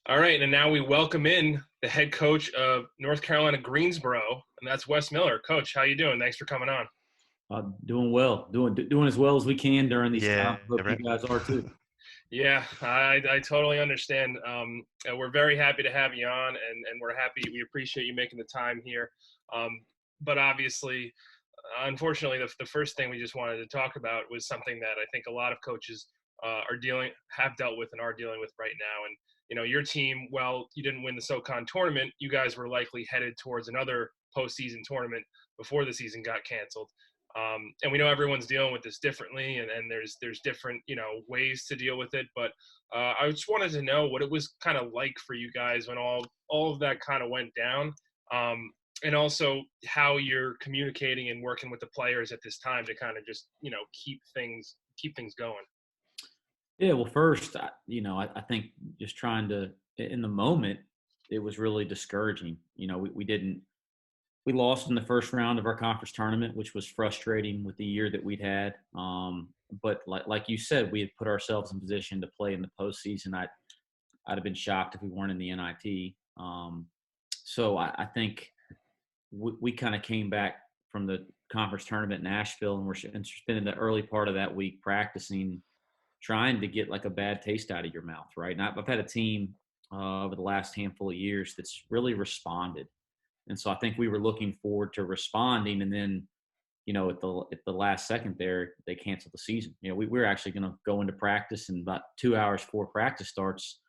All right, and now we welcome in the head coach of North Carolina Greensboro, and that's Wes Miller. Coach, how you doing? Thanks for coming on. Doing well, doing as well as we can during these Yeah, times. Hope you right. guys are too. Yeah, I totally understand. And we're very happy to have you on, and we're happy. We appreciate you making the time here. Um, but obviously, unfortunately, the first thing we just wanted to talk about was something that I think a lot of coaches have dealt with and are dealing with right now. And your team, well, you didn't win the SoCon tournament. You guys were likely headed towards another postseason tournament before the season got canceled. And we know everyone's dealing with this differently, and there's different ways to deal with it. But I just wanted to know what it was kind of like for you guys when all of that kind of went down. And also how you're communicating and working with the players at this time to kind of just keep things going. Yeah, well, first, I think just trying to in the moment, it was really discouraging. We lost in the first round of our conference tournament, which was frustrating with the year that we'd had. But like you said, we had put ourselves in position to play in the postseason. I'd have been shocked if we weren't in the NIT. So I think we kind of came back from the conference tournament in Nashville, and we're spending the early part of that week practicing, trying to get like a bad taste out of your mouth, right? And I've had a team over the last handful of years that's really responded, and so I think we were looking forward to responding, and then at the last second there, they canceled the season. We were actually going to go into practice, and about 2 hours before practice starts,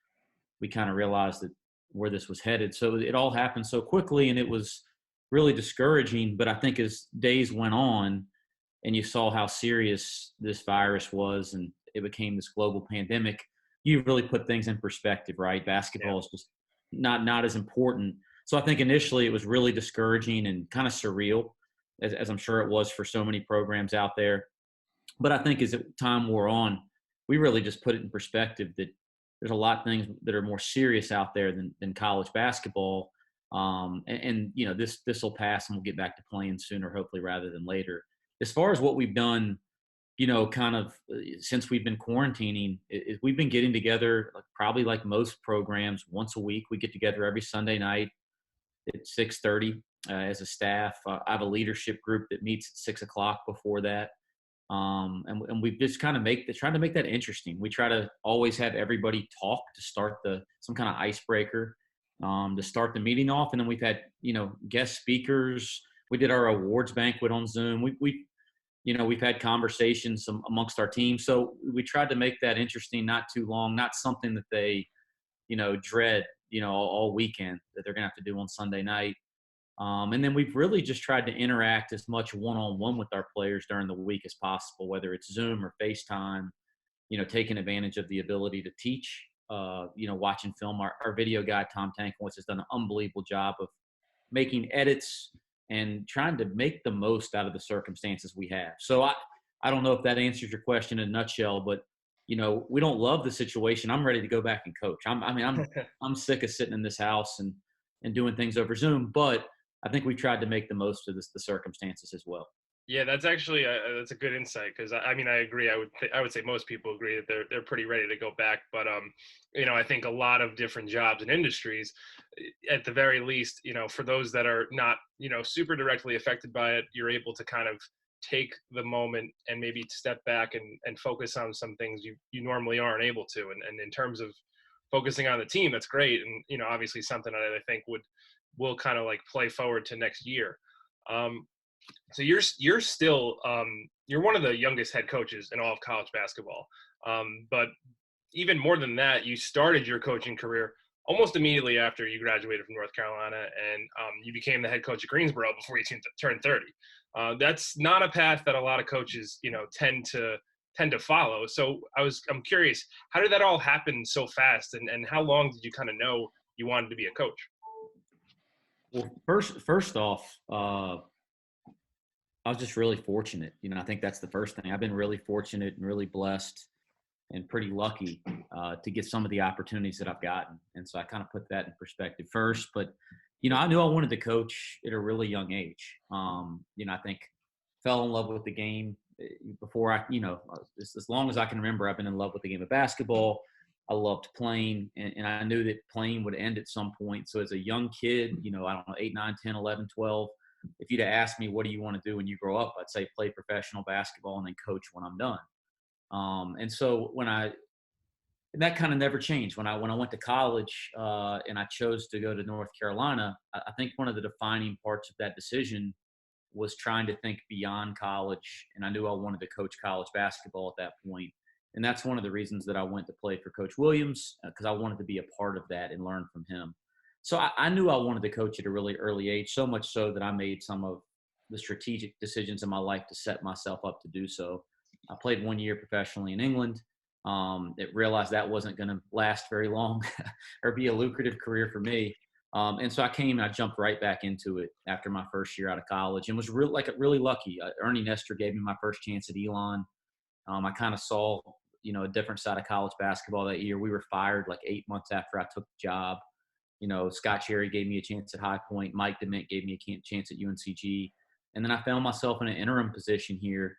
we kind of realized that where this was headed. So it all happened so quickly, and it was really discouraging. But I think as days went on and you saw how serious this virus was and it became this global pandemic, you really put things in perspective, right? Basketball is just not as important. So I think initially it was really discouraging and kind of surreal, as I'm sure it was for so many programs out there. But I think as time wore on, we really just put it in perspective that there's a lot of things that are more serious out there than college basketball. This will pass and we'll get back to playing sooner, hopefully, rather than later. As far as what we've done, kind of since we've been quarantining, we've been getting together probably like most programs once a week. We get together every Sunday night at 6:30 as a staff. I have a leadership group that meets at 6 o'clock before that. And we've just kind of trying to make that interesting. We try to always have everybody talk to start some kind of icebreaker to start the meeting off. And then we've had, guest speakers. We did our awards banquet on Zoom. We've had conversations amongst our team. So we tried to make that interesting, not too long, not something that they, dread, all weekend that they're going to have to do on Sunday night. And then we've really just tried to interact as much one-on-one with our players during the week as possible, whether it's Zoom or FaceTime, taking advantage of the ability to teach, watching film. Our video guy, Tom Tankowitz, has done an unbelievable job of making edits and trying to make the most out of the circumstances we have. So I don't know if that answers your question in a nutshell, but we don't love the situation. I'm ready to go back and coach. I'm sick of sitting in this house and doing things over Zoom, but I think we tried to make the most of the circumstances as well. Yeah, that's actually that's a good insight because I mean I agree. I would say most people agree that they're pretty ready to go back. But I think a lot of different jobs and industries, at the very least, for those that are not super directly affected by it, you're able to kind of take the moment and maybe step back and focus on some things you normally aren't able to. And in terms of focusing on the team, that's great. And obviously something that I think will kind of like play forward to next year. So you're still you're one of the youngest head coaches in all of college basketball. But even more than that, you started your coaching career almost immediately after you graduated from North Carolina, and you became the head coach at Greensboro before you turned 30. That's not a path that a lot of coaches tend to follow. So I'm curious, how did that all happen so fast, and how long did you kind of know you wanted to be a coach? Well, first off, I was just really fortunate. I think that's the first thing. I've been really fortunate and really blessed and pretty lucky to get some of the opportunities that I've gotten. And so I kind of put that in perspective first. But, I knew I wanted to coach at a really young age. I think fell in love with the game before as long as I can remember, I've been in love with the game of basketball. I loved playing, and I knew that playing would end at some point. So as a young kid, I don't know, 8, 9, 10, 11, 12, if you'd have asked me, what do you want to do when you grow up? I'd say play professional basketball and then coach when I'm done. And so and that kind of never changed. When I went to college and I chose to go to North Carolina, I think one of the defining parts of that decision was trying to think beyond college. And I knew I wanted to coach college basketball at that point. And that's one of the reasons that I went to play for Coach Williams, because I wanted to be a part of that and learn from him. So I knew I wanted to coach at a really early age, so much so that I made some of the strategic decisions in my life to set myself up to do so. I played 1 year professionally in England. It realized that wasn't going to last very long or be a lucrative career for me. And so I came and I jumped right back into it after my first year out of college, and was really lucky. Ernie Nestor gave me my first chance at Elon. I kind of saw, a different side of college basketball that year. We were fired like 8 months after I took the job. Scott Cherry gave me a chance at High Point. Mike DeMint gave me a chance at UNCG. And then I found myself in an interim position here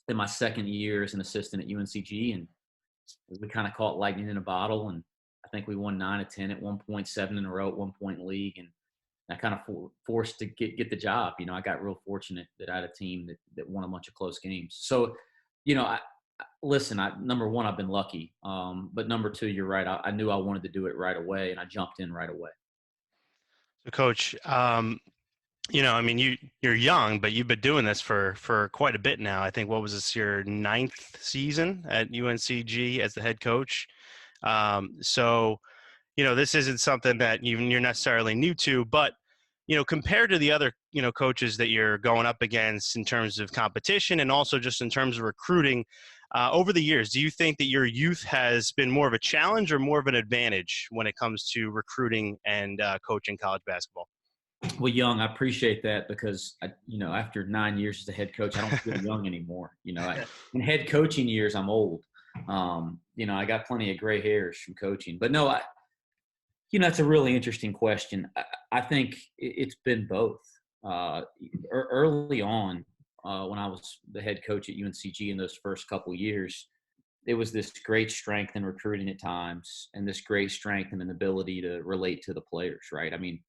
in my second year as an assistant at UNCG. And we kind of caught lightning in a bottle. And I think we won 9 of 10 at one point, 7 in a row at one point in the league. And I kind of forced to get the job. I got real fortunate that I had a team that won a bunch of close games. So, listen, number one, I've been lucky. But number two, you're right. I knew I wanted to do it right away, and I jumped in right away. So, Coach, you're young, but you've been doing this for quite a bit now. I think, what was this, your 9th season at UNCG as the head coach? So, this isn't something that you're necessarily new to, but, compared to the other, coaches that you're going up against in terms of competition and also just in terms of recruiting, over the years, do you think that your youth has been more of a challenge or more of an advantage when it comes to recruiting and coaching college basketball? Well, Young, I appreciate that, because, after 9 years as a head coach, I don't feel young anymore. In head coaching years, I'm old. I got plenty of gray hairs from coaching. But no, it's a really interesting question. I think it's been both. Early on, when I was the head coach at UNCG in those first couple of years, it was this great strength in recruiting at times, and this great strength and an ability to relate to the players, right? I mean,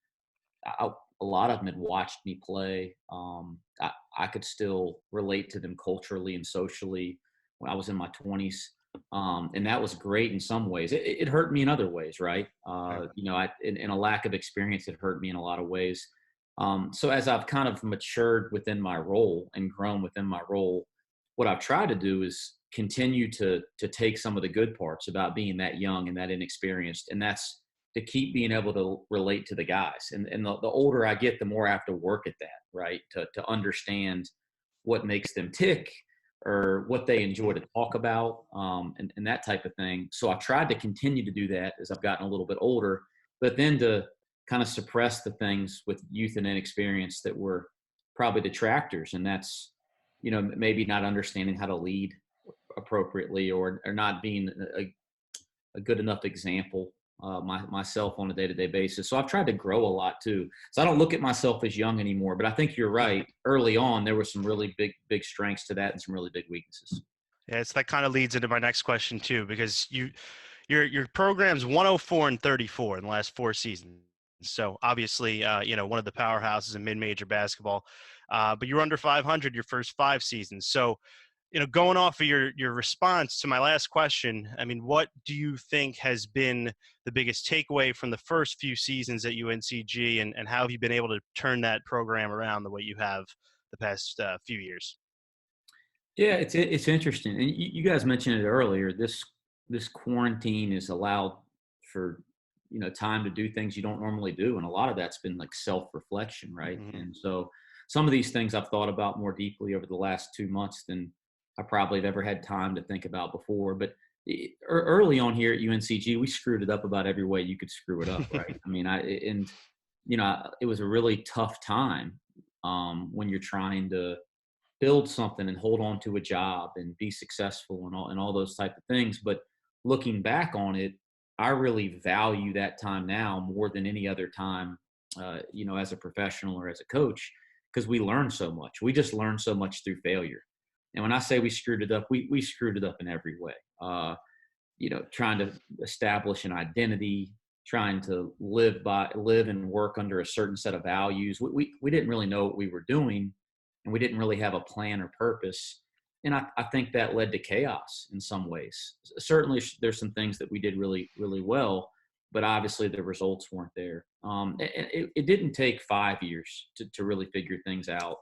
a lot of them had watched me play. I could still relate to them culturally and socially when I was in my 20s. And that was great in some ways. It hurt me in other ways, right? In a lack of experience, it hurt me in a lot of ways. So as I've kind of matured within my role and grown within my role, what I've tried to do is continue to take some of the good parts about being that young and that inexperienced, and that's to keep being able to relate to the guys. And the older I get, the more I have to work at that, right? To understand what makes them tick, or what they enjoy to talk about, and that type of thing. So I tried to continue to do that as I've gotten a little bit older, but then to kind of suppress the things with youth and inexperience that were probably detractors. And that's, maybe not understanding how to lead appropriately, or not being a good enough example myself on a day-to-day basis. So I've tried to grow a lot too. So I don't look at myself as young anymore, but I think you're right. Early on, there were some really big strengths to that and some really big weaknesses. Yeah, that kind of leads into my next question too, because your program's 104-34 in the last 4 seasons. So obviously, one of the powerhouses in mid-major basketball, but you're under 500 your first 5 seasons. So, going off of your response to my last question, I mean, what do you think has been the biggest takeaway from the first few seasons at UNCG, and how have you been able to turn that program around the way you have the past few years? Yeah, it's interesting. And you guys mentioned it earlier. This quarantine has allowed for, time to do things you don't normally do. And a lot of that's been like self-reflection, right? Mm-hmm. And so some of these things I've thought about more deeply over the last 2 months than I probably have ever had time to think about before. But early on here at UNCG, we screwed it up about every way you could screw it up, right? I mean, it was a really tough time when you're trying to build something and hold on to a job and be successful and all those type of things. But looking back on it, I really value that time now more than any other time, as a professional or as a coach, because we learn so much. We just learn so much through failure. And when I say we screwed it up, we screwed it up in every way. trying to establish an identity, trying to live and work under a certain set of values. We didn't really know what we were doing, and we didn't really have a plan or purpose. And I think that led to chaos in some ways. Certainly, there's some things that we did really, really well, but obviously the results weren't there. It didn't take 5 years to really figure things out.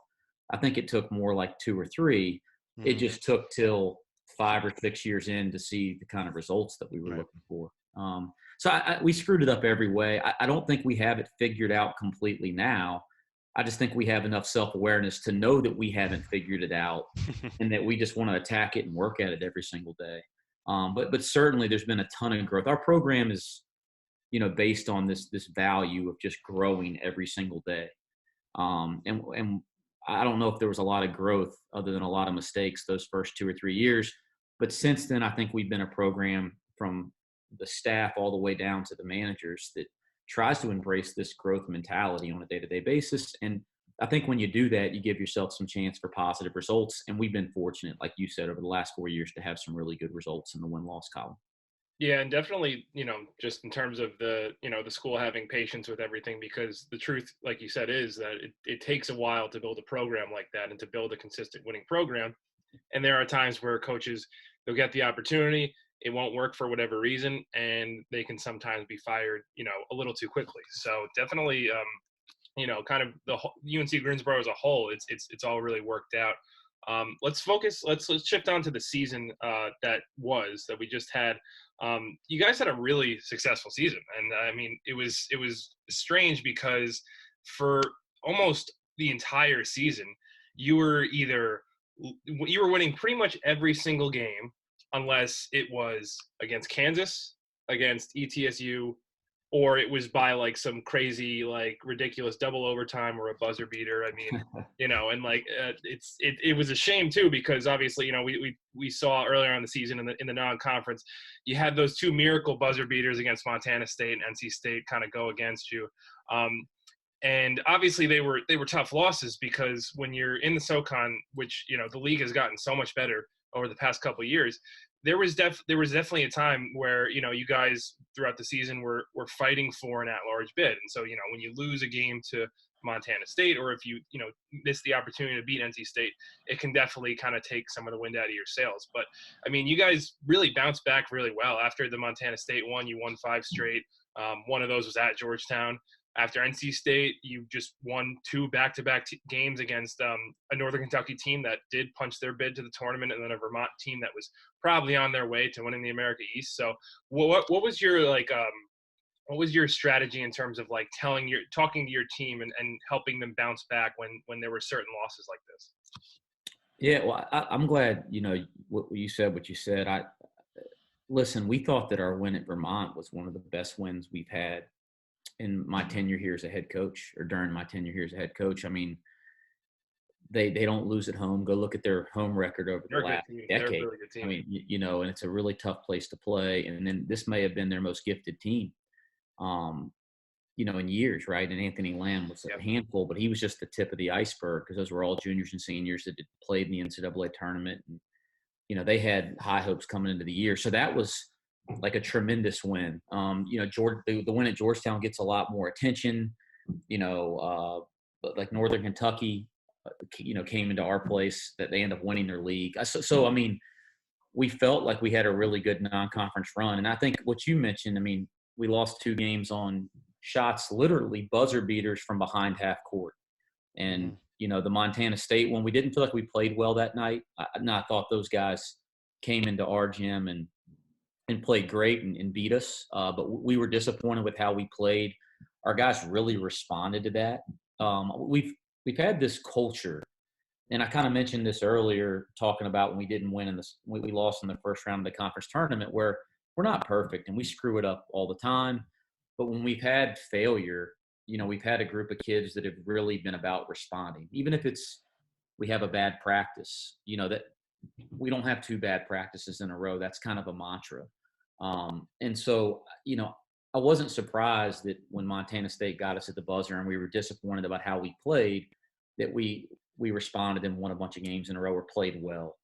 I think it took more like 2 or 3. Mm-hmm. It just took till 5 or 6 years in to see the kind of results that we were looking for. So we screwed it up every way. I don't think we have it figured out completely now. I just think we have enough self-awareness to know that we haven't figured it out and that we just want to attack it and work at it every single day. But certainly there's been a ton of growth. Our program is, based on this value of just growing every single day. And I don't know if there was a lot of growth other than a lot of mistakes those first 2 or 3 years. But since then, I think we've been a program from the staff all the way down to the managers that tries to embrace this growth mentality on a day-to-day basis. And I think when you do that, you give yourself some chance for positive results. And we've been fortunate, like you said, over the last 4 years to have some really good results in the win-loss column. Yeah, and definitely, just in terms of the school having patience with everything, because the truth, like you said, is that it takes a while to build a program like that and to build a consistent winning program. And there are times where coaches, they'll get the opportunity, it won't work for whatever reason, and they can sometimes be fired, a little too quickly. So definitely, kind of the UNC Greensboro as a whole, it's all really worked out. Let's shift on to the season that we just had. You guys had a really successful season, and I mean, it was strange because for almost the entire season, you were winning pretty much every single game, unless it was against Kansas, against ETSU, or it was by like some crazy, like ridiculous double overtime or a buzzer beater. I mean, and like it was a shame too, because obviously, we saw earlier on the season in the non-conference, you had those 2 miracle buzzer beaters against Montana State and NC State kind of go against you. And obviously they were tough losses, because when you're in the SoCon, which, the league has gotten so much better over the past couple of years, there was definitely a time where, you guys throughout the season were fighting for an at-large bid. And so, when you lose a game to Montana State, or if you miss the opportunity to beat NC State, it can definitely kind of take some of the wind out of your sails. But I mean, you guys really bounced back really well after the Montana State one. You won 5 straight. One of those was at Georgetown. After NC State, you just won 2 back-to-back games against a Northern Kentucky team that did punch their bid to the tournament, and then a Vermont team that was probably on their way to winning the America East. So, what was your what was your strategy in terms of like talking to your team and helping them bounce back when there were certain losses like this? Yeah, well, I'm glad what you said. Listen, we thought that our win at Vermont was one of the best wins we've had in my tenure here as a head coach, or during my tenure here as a head coach. I mean, they don't lose at home. Go look at their home record over the last decade. They're a really good team. I mean, and it's a really tough place to play. And then this may have been their most gifted team, in years, right? And Anthony Lamb was a handful, but he was just the tip of the iceberg, because those were all juniors and seniors that had played in the NCAA tournament. And, they had high hopes coming into the year. So that was like a tremendous win. The win at Georgetown gets a lot more attention, but like Northern Kentucky, came into our place, that they end up winning their league. So, I mean, we felt like we had a really good non-conference run. And I think what you mentioned, I mean, we lost 2 games on shots, literally buzzer beaters from behind half court. And, the Montana State one, we didn't feel like we played well that night. I thought those guys came into our gym and played great and beat us. But we were disappointed with how we played. Our guys really responded to that. We've had this culture, and I kind of mentioned this earlier, talking about when we didn't win we lost in the first round of the conference tournament, where we're not perfect and we screw it up all the time. But when we've had failure, we've had a group of kids that have really been about responding. Even if we have a bad practice, that we don't have 2 bad practices in a row. That's kind of a mantra. And so, I wasn't surprised that when Montana State got us at the buzzer and we were disappointed about how we played, that we responded and won a bunch of games in a row or played well.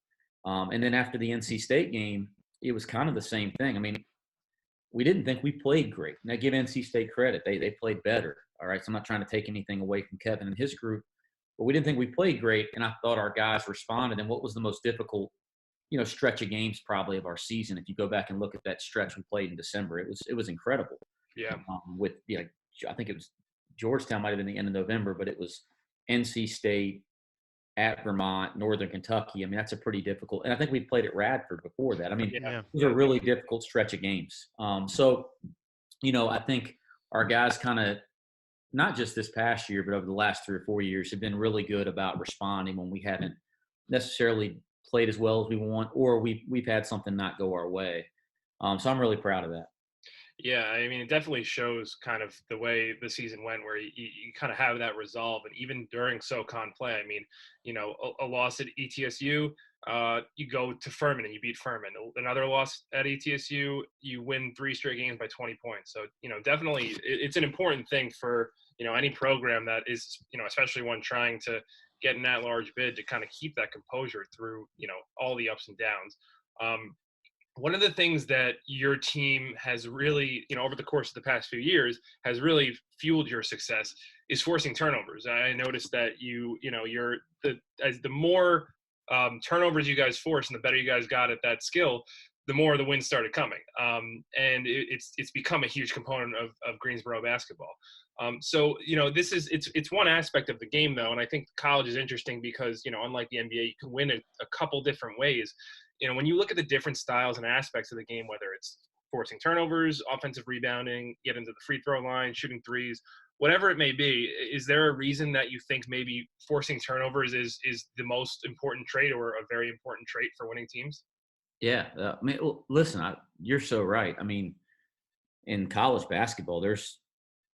And then after the NC State game, it was kind of the same thing. I mean, we didn't think we played great. Now, give NC State credit. They played better. All right. So I'm not trying to take anything away from Kevin and his group, but we didn't think we played great. And I thought our guys responded. And what was the most difficult, stretch of games probably of our season? If you go back and look at that stretch we played in December, it was incredible. Yeah. With I think it was Georgetown might have been the end of November, but it was NC State, at Vermont, Northern Kentucky. I mean, that's a pretty difficult – and I think we played at Radford before that. I mean, it was a really difficult stretch of games. So, I think our guys kind of – not just this past year, but over the last 3 or 4 years have been really good about responding when we haven't necessarily played as well as we want, or we've had something not go our way. So I'm really proud of that. Yeah, I mean, it definitely shows kind of the way the season went, where you kind of have that resolve. And even during SoCon play, I mean, a loss at ETSU, you go to Furman and you beat Furman. Another loss at ETSU, you win 3 straight games by 20 points. So, definitely it's an important thing for, any program that is, especially one trying to get an at-large bid, to kind of keep that composure through, all the ups and downs. One of the things that your team has really, over the course of the past few years, has really fueled your success is forcing turnovers. I noticed that as the more turnovers you guys force and the better you guys got at that skill, the more the wins started coming. And it's become a huge component of Greensboro basketball. So it's one aspect of the game, though, and I think college is interesting because unlike the NBA, you can win a couple different ways. When you look at the different styles and aspects of the game, whether it's forcing turnovers, offensive rebounding, get into the free throw line, shooting threes, whatever it may be, is there a reason that you think maybe forcing turnovers is the most important trait, or a very important trait for winning teams? Yeah. I mean, listen, you're so right. I mean, in college basketball, there's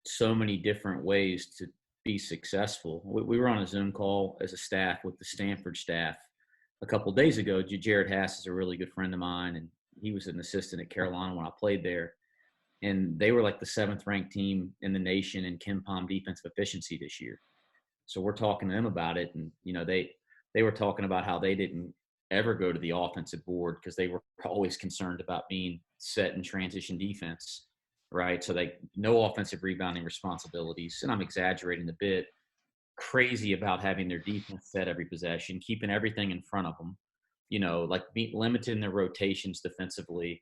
so many different ways to be successful. We were on a Zoom call as a staff with the Stanford staff a couple of days ago. Jared Hass is a really good friend of mine, and he was an assistant at Carolina when I played there. And they were like the 7th ranked team in the nation in KenPom defensive efficiency this year. So we're talking to them about it, and they were talking about how they didn't ever go to the offensive board because they were always concerned about being set in transition defense, right? So no offensive rebounding responsibilities, and I'm exaggerating a bit. Crazy about having their defense set every possession, keeping everything in front of them, limiting their rotations defensively.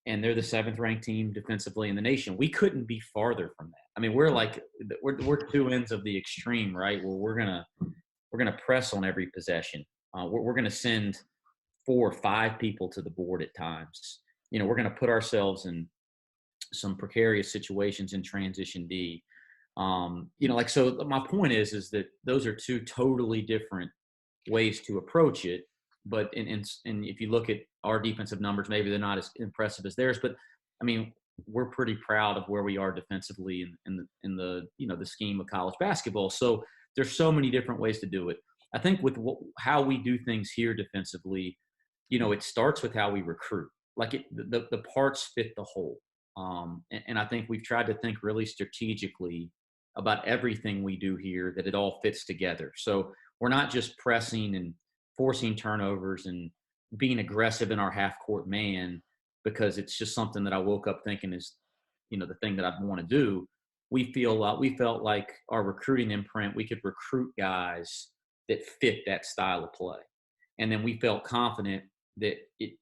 And they're the 7th ranked team defensively in the nation. We couldn't be farther from that. I mean, we're 2 ends of the extreme, right? Where we're gonna press on every possession. We're gonna send 4 or 5 people to the board at times. We're gonna put ourselves in some precarious situations in transition D. So my point is that those are 2 totally different ways to approach it. But if you look at our defensive numbers, maybe they're not as impressive as theirs, but I mean, we're pretty proud of where we are defensively in the scheme of college basketball. So there's so many different ways to do it. I think with how we do things here defensively, it starts with how we recruit. The parts fit the whole. And I think we've tried to think really strategically about everything we do here, that it all fits together. So we're not just pressing and forcing turnovers and being aggressive in our half-court man because it's just something that I woke up thinking is, the thing that I want to do. We felt like our recruiting imprint, we could recruit guys that fit that style of play. And then we felt confident that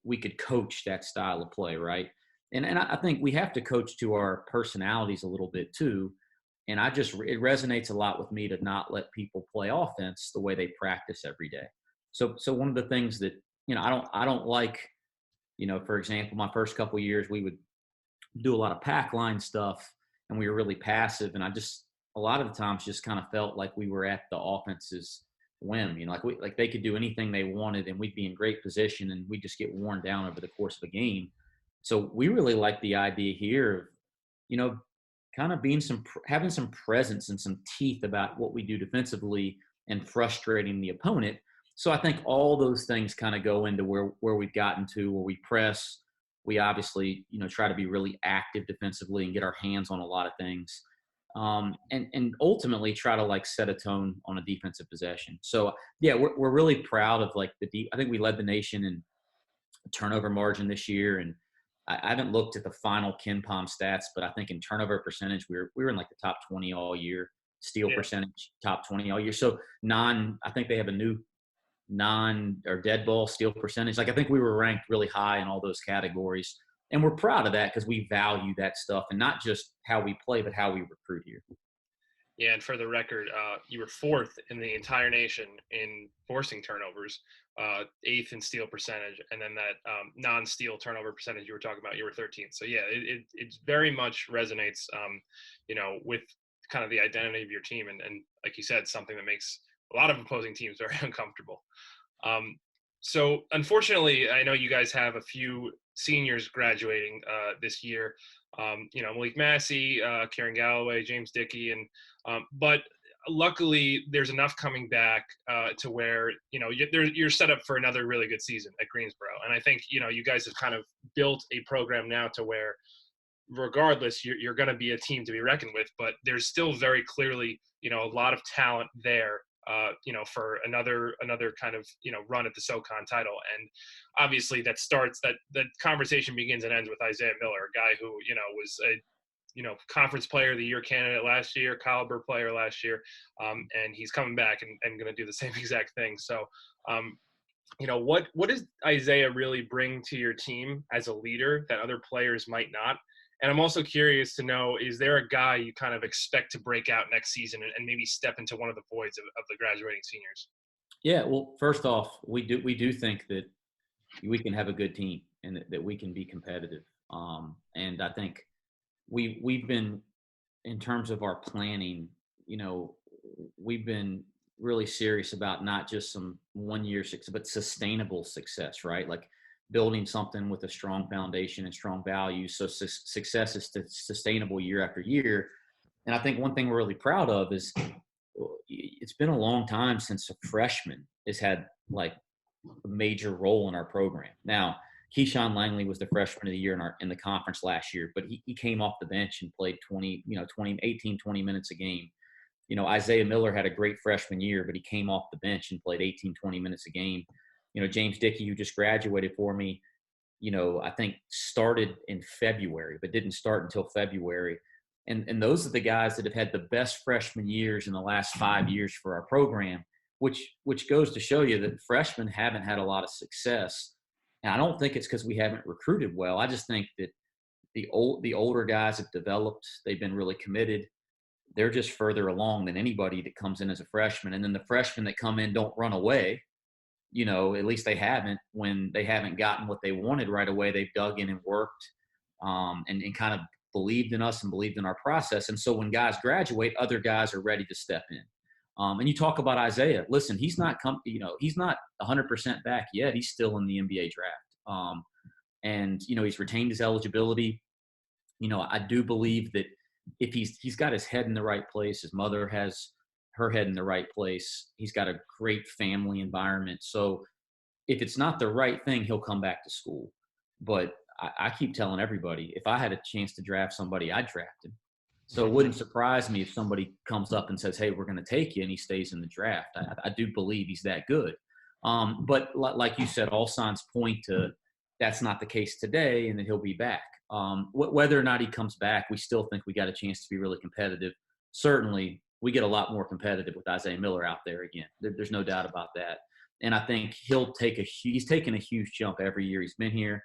we could coach that style of play, right? And I think we have to coach to our personalities a little bit too. And it resonates a lot with me to not let people play offense the way they practice every day. So one of the things that, I don't like, for example, my first couple of years, we would do a lot of pack line stuff and we were really passive. And a lot of the times just kind of felt like we were at the offense's whim, like they could do anything they wanted and we'd be in great position and we'd just get worn down over the course of a game. So we really like the idea here of, kind of having some presence and some teeth about what we do defensively and frustrating the opponent. So I think all those things kind of go into where we've gotten to, where we press. We obviously, try to be really active defensively and get our hands on a lot of things. And ultimately try to set a tone on a defensive possession. So yeah, we're really proud of I think we led the nation in turnover margin this year. And I haven't looked at the final KenPom stats, but I think in turnover percentage, we were in like the top 20 all year. Steal percentage, top 20 all year. So I think they have a new or dead ball steal percentage. Like I think we were ranked really high in all those categories. And we're proud of that because we value that stuff, and not just how we play, but how we recruit here. Yeah, and for the record, you were 4th in the entire nation in forcing turnovers, 8th in steal percentage, and then that non-steal turnover percentage you were talking about, you were 13th. So yeah, it very much resonates, with kind of the identity of your team, and like you said, something that makes a lot of opposing teams very uncomfortable. So unfortunately, I know you guys have a few seniors graduating this year. Malik Massey, Kieran Galloway, James Dickey, but luckily there's enough coming back to where you're set up for another really good season at Greensboro. And I think you guys have kind of built a program now to where, regardless, you're going to be a team to be reckoned with. But there's still very clearly a lot of talent there. For another kind of, run at the SoCon title. And obviously that conversation begins and ends with Isaiah Miller, a guy who, was a, conference player of the year candidate last year, caliber player last year. And he's coming back and going to do the same exact thing. So, what does Isaiah really bring to your team as a leader that other players might not? And I'm also curious to know, is there a guy you kind of expect to break out next season and maybe step into one of the voids of the graduating seniors? Yeah, well, first off, we do think that we can have a good team and that we can be competitive. And I think we've been, in terms of our planning, we've been really serious about not just some one-year success, but sustainable success, right? Like building something with a strong foundation and strong values. So success is sustainable year after year. And I think one thing we're really proud of is it's been a long time since a freshman has had like a major role in our program. Now, Keyshawn Langley was the freshman of the year in the conference last year, but he came off the bench and played 20 minutes a game. Isaiah Miller had a great freshman year, but he came off the bench and played 18, 20 minutes a game. James Dickey, who just graduated for me, I think started in February, but didn't start until February. And those are the guys that have had the best freshman years in the last 5 years for our program, which goes to show you that freshmen haven't had a lot of success. And I don't think it's because we haven't recruited well. I just think that the older guys have developed. They've been really committed. They're just further along than anybody that comes in as a freshman. And then the freshmen that come in don't run away. At least they haven't. When they haven't gotten what they wanted right away, they've dug in and worked and kind of believed in us and believed in our process. And so when guys graduate, other guys are ready to step in. And you talk about Isaiah. Listen, he's not 100% back yet. He's still in the NBA draft. And he's retained his eligibility. I do believe that if he's got his head in the right place, his mother has her head in the right place. He's got a great family environment. So if it's not the right thing, he'll come back to school. But I keep telling everybody, if I had a chance to draft somebody, I'd draft him. So it wouldn't surprise me if somebody comes up and says, hey, we're going to take you, and he stays in the draft. I do believe he's that good. But like you said, all signs point to that's not the case today, and that he'll be back. Whether or not he comes back, we still think we got a chance to be really competitive. Certainly, we get a lot more competitive with Isaiah Miller out there again. There's no doubt about that. And I think he's taken a huge jump every year he's been here.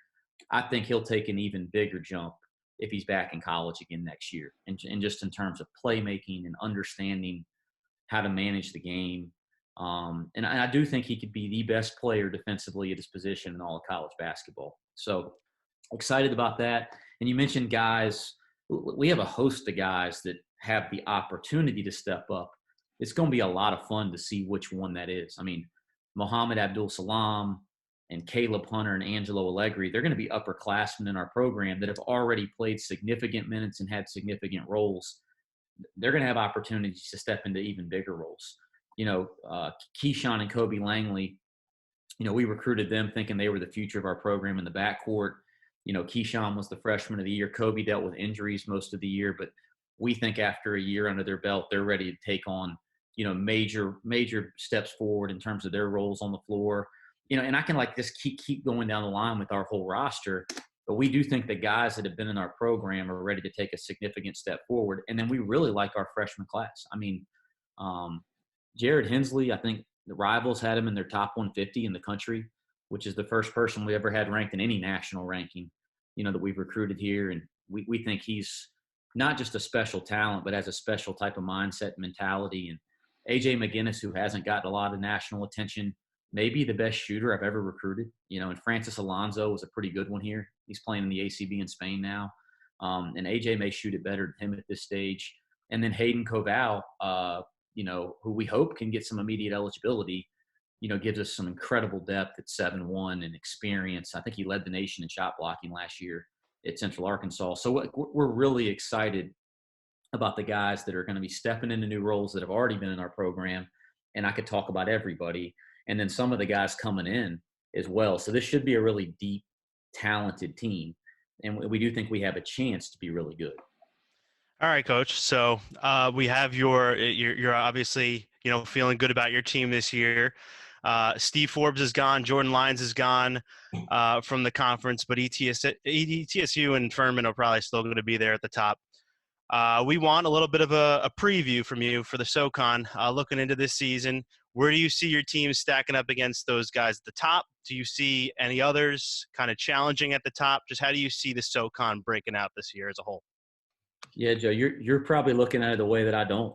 I think he'll take an even bigger jump if he's back in college again next year. And just in terms of playmaking and understanding how to manage the game. And I do think he could be the best player defensively at his position in all of college basketball. So excited about that. And you mentioned guys. We have a host of guys that have the opportunity to step up. It's going to be a lot of fun to see which one that is. I mean, Mohammed Abdul-Salam and Caleb Hunter and Angelo Allegri, they're going to be upperclassmen in our program that have already played significant minutes and had significant roles. They're going to have opportunities to step into even bigger roles. Keyshawn and Kobe Langley, we recruited them thinking they were the future of our program in the backcourt. Keyshawn was the freshman of the year. Kobe dealt with injuries most of the year, but we think after a year under their belt, they're ready to take on, major steps forward in terms of their roles on the floor. and I can like just keep going down the line with our whole roster. But we do think the guys that have been in our program are ready to take a significant step forward. And then we really like our freshman class. I mean, Jared Hensley, I think the Rivals had him in their top 150 in the country, which is the first person we ever had ranked in any national ranking, that we've recruited here. And we think he's not just a special talent, but has a special type of mindset and mentality. And AJ McGinnis, who hasn't gotten a lot of national attention, maybe the best shooter I've ever recruited, and Francis Alonso was a pretty good one here. He's playing in the ACB in Spain now. And AJ may shoot it better than him at this stage. And then Hayden Koval, who we hope can get some immediate eligibility, gives us some incredible depth at 7'1" and experience. I think he led the nation in shot blocking last year at Central Arkansas. So we're really excited about the guys that are going to be stepping into new roles that have already been in our program. And I could talk about everybody. And then some of the guys coming in as well. So this should be a really deep, talented team. And we do think we have a chance to be really good. All right, Coach. So we have you're obviously, feeling good about your team this year. Steve Forbes is gone. Jordan Lyons is gone from the conference, but ETSU and Furman are probably still going to be there at the top. We want a little bit of a preview from you for the SoCon looking into this season. Where do you see your team stacking up against those guys at the top? Do you see any others kind of challenging at the top? Just how do you see the SoCon breaking out this year as a whole? Yeah, Joe, you're probably looking at it the way that I don't.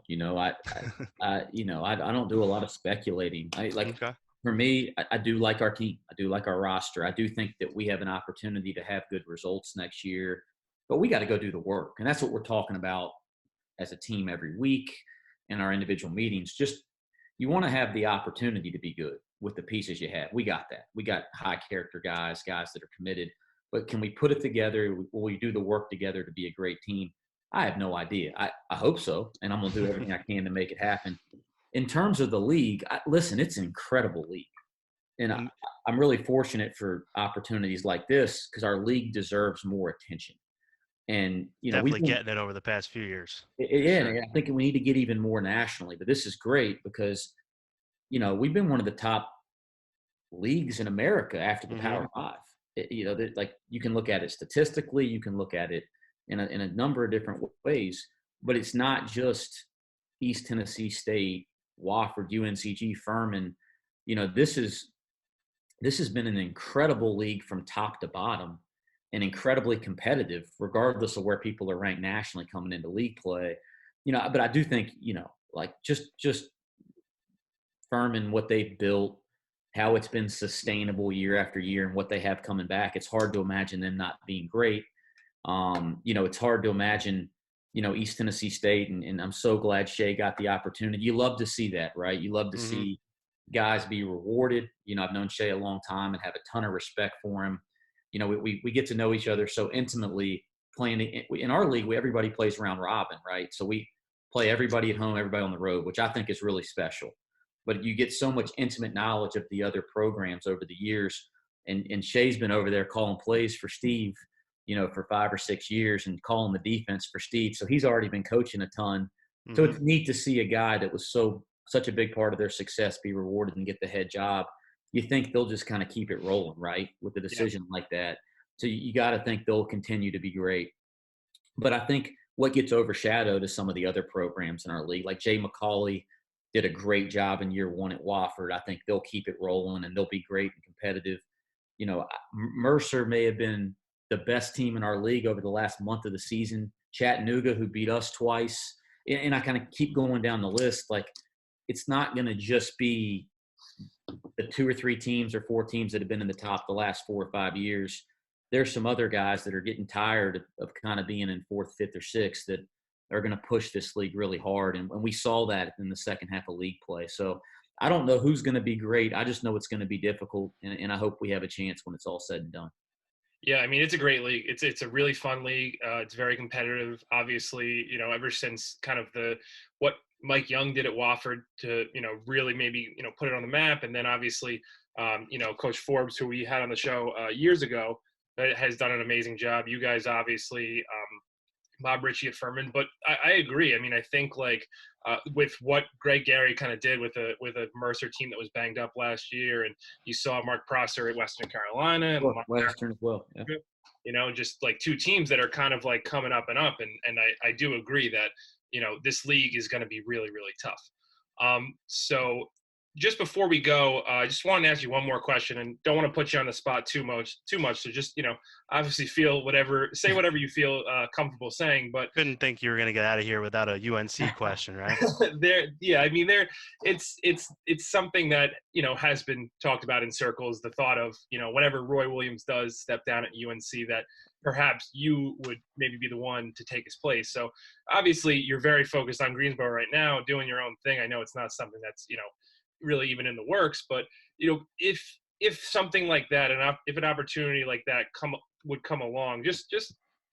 I don't do a lot of speculating. Okay. For me, I do like our team. I do like our roster. I do think that we have an opportunity to have good results next year, but we got to go do the work, and that's what we're talking about as a team every week in our individual meetings. Just you want to have the opportunity to be good with the pieces you have. We got that. We got high character guys that are committed. But can we put it together? Will we do the work together to be a great team? I have no idea. I hope so, and I'm going to do everything I can to make it happen. In terms of the league, listen, it's an incredible league. And I'm really fortunate for opportunities like this because our league deserves more attention. And, definitely getting it over the past few years. Yeah, sure. I think we need to get even more nationally. But this is great because, we've been one of the top leagues in America after the Power Five. You can look at it statistically. You can look at it in a number of different ways. But it's not just East Tennessee State, Wofford, UNCG, Furman. This has been an incredible league from top to bottom and incredibly competitive, regardless of where people are ranked nationally coming into league play. But I do think, just Furman, what they've built, how it's been sustainable year after year and what they have coming back, it's hard to imagine them not being great. It's hard to imagine, East Tennessee State, and I'm so glad Shea got the opportunity. You love to see that, right? You love to see guys be rewarded. I've known Shea a long time and have a ton of respect for him. We get to know each other so intimately playing in our league. Everybody plays round robin, right? So we play everybody at home, everybody on the road, which I think is really special. But you get so much intimate knowledge of the other programs over the years. And Shea's been over there calling plays for Steve, for 5 or 6 years and calling the defense for Steve. So he's already been coaching a ton. So it's neat to see a guy that was such a big part of their success be rewarded and get the head job. You think they'll just kind of keep it rolling, right, with a decision like that. So you got to think they'll continue to be great. But I think what gets overshadowed is some of the other programs in our league. Like Jay McCauley did a great job in year one at Wofford. I think they'll keep it rolling and they'll be great and competitive. Mercer may have been the best team in our league over the last month of the season. Chattanooga, who beat us twice. And I kind of keep going down the list. Like, it's not going to just be the 2 or 3 teams or 4 teams that have been in the top the last 4 or 5 years. There's some other guys that are getting tired of kind of being in 4th, 5th, or 6th that are going to push this league really hard. And we saw that in the second half of league play. So I don't know who's going to be great. I just know it's going to be difficult. And I hope we have a chance when it's all said and done. Yeah, I mean, it's a great league. It's a really fun league. It's very competitive. Obviously, ever since kind of what Mike Young did at Wofford to, really maybe, put it on the map. And then obviously, Coach Forbes, who we had on the show years ago, has done an amazing job. You guys obviously Bob Ritchie at Furman. But I agree. I mean, I think like with what Greg Gary kind of did with a Mercer team that was banged up last year, and you saw Mark Prosser at Western Carolina and Western as well. Yeah. You know, just like two teams that are kind of like coming up and up. And I do agree that, you know, this league is going to be really, really tough. So just before we go, I just wanted to ask you one more question, and don't want to put you on the spot too much. So just, you know, obviously say whatever you feel comfortable saying, but Couldn't think you were going to get out of here without a UNC question, right? It's something that, you know, has been talked about in circles, the thought of, you know, whenever Roy Williams does step down at UNC, that perhaps you would maybe be the one to take his place. So obviously you're very focused on Greensboro right now, doing your own thing. I know it's not something that's, you know, really even in the works, but, you know, if something like that, and if an opportunity like that would come along, just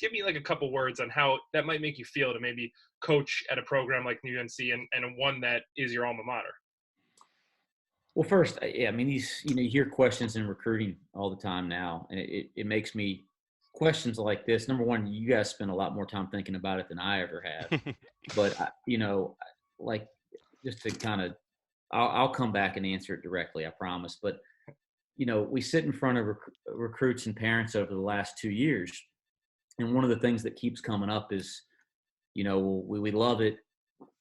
give me like a couple words on how that might make you feel to maybe coach at a program like UNC and one that is your alma mater. Well, first, yeah, I mean, you hear questions in recruiting all the time now, and it makes me questions like this. Number one, you guys spend a lot more time thinking about it than I ever have. But, you know, like just to kind of, I'll come back and answer it directly, I promise. But, you know, we sit in front of recruits and parents over the last 2 years. And one of the things that keeps coming up is, you know, we love it.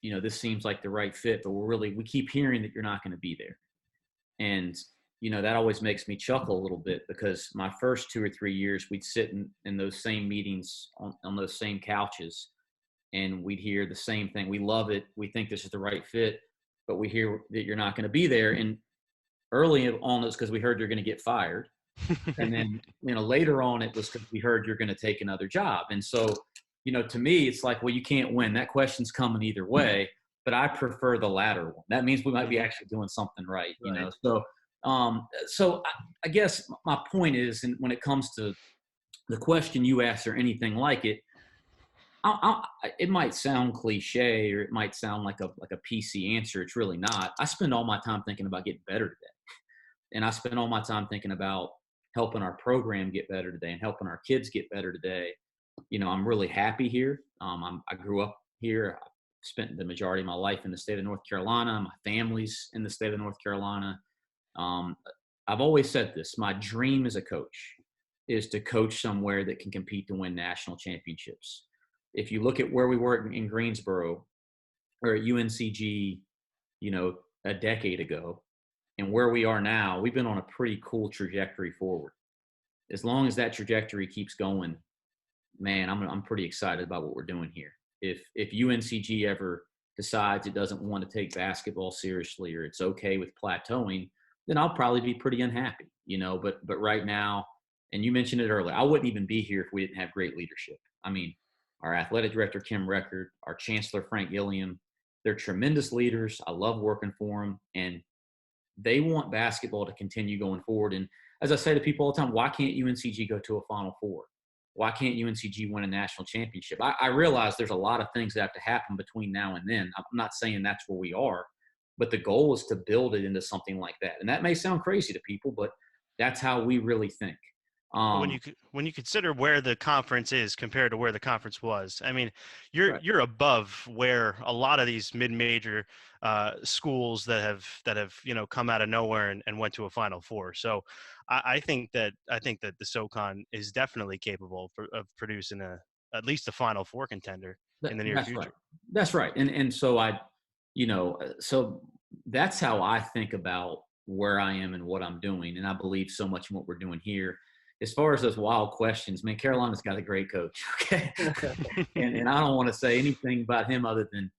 You know, this seems like the right fit, but we keep hearing that you're not going to be there. And, you know, that always makes me chuckle a little bit, because my first 2 or 3 years, we'd sit in those same meetings on those same couches, and we'd hear the same thing. We love it. We think this is the right fit, but we hear that you're not going to be there. And early on, it's because we heard you're going to get fired. And then, you know, later on, it was because we heard you're going to take another job. And so, you know, to me, it's like, well, you can't win. That question's coming either way, but I prefer the latter one. That means we might be actually doing something right, you know? So I guess my point is, and when it comes to the question you asked or anything like it, it might sound cliche, or it might sound like a PC answer. It's really not. I spend all my time thinking about getting better today. And I spend all my time thinking about helping our program get better today and helping our kids get better today. You know, I'm really happy here. I grew up here. I spent the majority of my life in the state of North Carolina. My family's in the state of North Carolina. I've always said this. My dream as a coach is to coach somewhere that can compete to win national championships. If you look at where we were in Greensboro or at UNCG, you know, a decade ago, and where we are now, we've been on a pretty cool trajectory forward. As long as that trajectory keeps going, man, I'm pretty excited about what we're doing here. If UNCG ever decides it doesn't want to take basketball seriously, or it's okay with plateauing, then I'll probably be pretty unhappy, you know. But right now, and you mentioned it earlier, I wouldn't even be here if we didn't have great leadership. I mean, our athletic director, Kim Record, our chancellor, Frank Gilliam, they're tremendous leaders. I love working for them, and they want basketball to continue going forward. And as I say to people all the time, why can't UNCG go to a Final Four? Why can't UNCG win a national championship? I realize there's a lot of things that have to happen between now and then. I'm not saying that's where we are, but the goal is to build it into something like that. And that may sound crazy to people, but that's how we really think. When you consider where the conference is compared to where the conference was, I mean, you're above where a lot of these mid-major schools that have you know come out of nowhere and went to a Final Four. So I think that the SoCon is definitely capable of producing at least a Final Four contender in the near future. Right. That's right. And so so that's how I think about where I am and what I'm doing, and I believe so much in what we're doing here. As far as those wild questions, man, Carolina's got a great coach, okay? and I don't want to say anything about him other than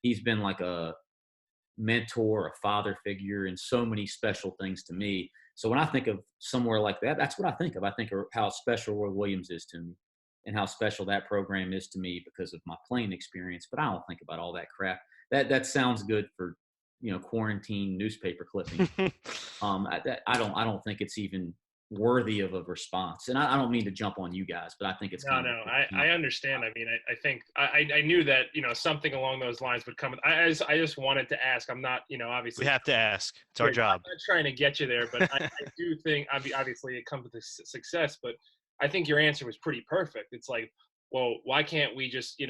he's been like a mentor, a father figure, and so many special things to me. So when I think of somewhere like that, that's what I think of. I think of how special Roy Williams is to me and how special that program is to me because of my playing experience. But I don't think about all that crap. That sounds good for, you know, quarantine newspaper clipping. I don't think it's even worthy of a response. And I don't mean to jump on you guys, but I think it's I understand. I mean, I think I knew that, you know, something along those lines would come. I just wanted to ask. I'm not, you know, obviously we have to ask. It's our job. I'm not trying to get you there, but I do think obviously it comes with success, but I think your answer was pretty perfect. It's like, well, why can't we just,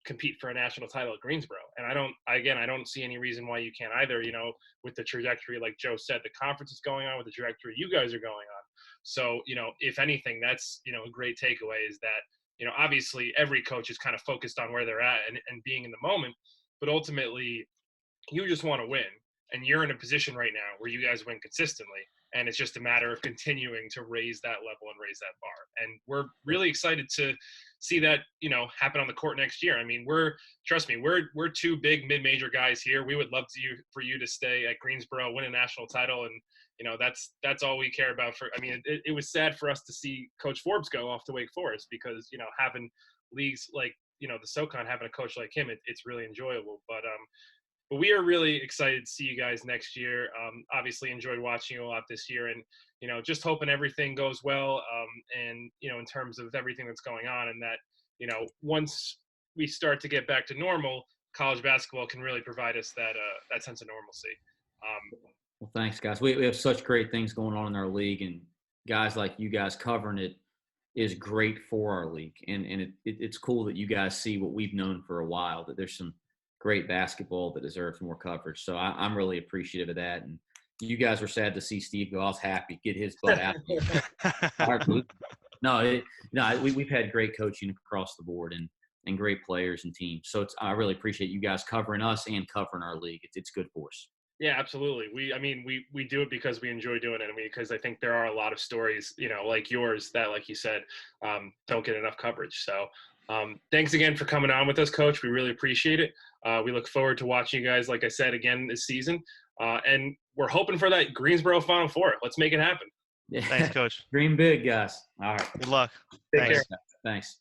compete for a national title at Greensboro? And I don't see any reason why you can't either, with the trajectory, like Joe said, the conference is going on, with the trajectory you guys are going on. So, if anything, that's, a great takeaway is that, obviously every coach is kind of focused on where they're at and being in the moment, but ultimately you just want to win. And you're in a position right now where you guys win consistently. And it's just a matter of continuing to raise that level and raise that bar. And we're really excited to see that, happen on the court next year. I mean, trust me, we're two big mid-major guys here. We would love for you to stay at Greensboro, win a national title. And, that's all we care about. It was sad for us to see Coach Forbes go off to Wake Forest because, having leagues like, the SoCon, having a coach like him, it's really enjoyable. But we are really excited to see you guys next year. Obviously enjoyed watching you a lot this year, and, just hoping everything goes well. And, in terms of everything that's going on, and that, once we start to get back to normal, college basketball can really provide us that sense of normalcy. Well, thanks, guys. We have such great things going on in our league, and guys like you guys covering it is great for our league. And it's cool that you guys see what we've known for a while, that there's some great basketball that deserves more coverage. So I'm really appreciative of that. And you guys were sad to see Steve go. I was happy get his butt out. We've had great coaching across the board and great players and teams. So I really appreciate you guys covering us and covering our league. It's good for us. Yeah, absolutely. We do it because we enjoy doing it. Because I think there are a lot of stories, like yours that, like you said, don't get enough coverage. So thanks again for coming on with us, Coach. We really appreciate it. We look forward to watching you guys, like I said, again this season. And we're hoping for that Greensboro Final Four. Let's make it happen. Yeah. Thanks, Coach. Dream big, guys. All right. Good luck. Take care. Thanks.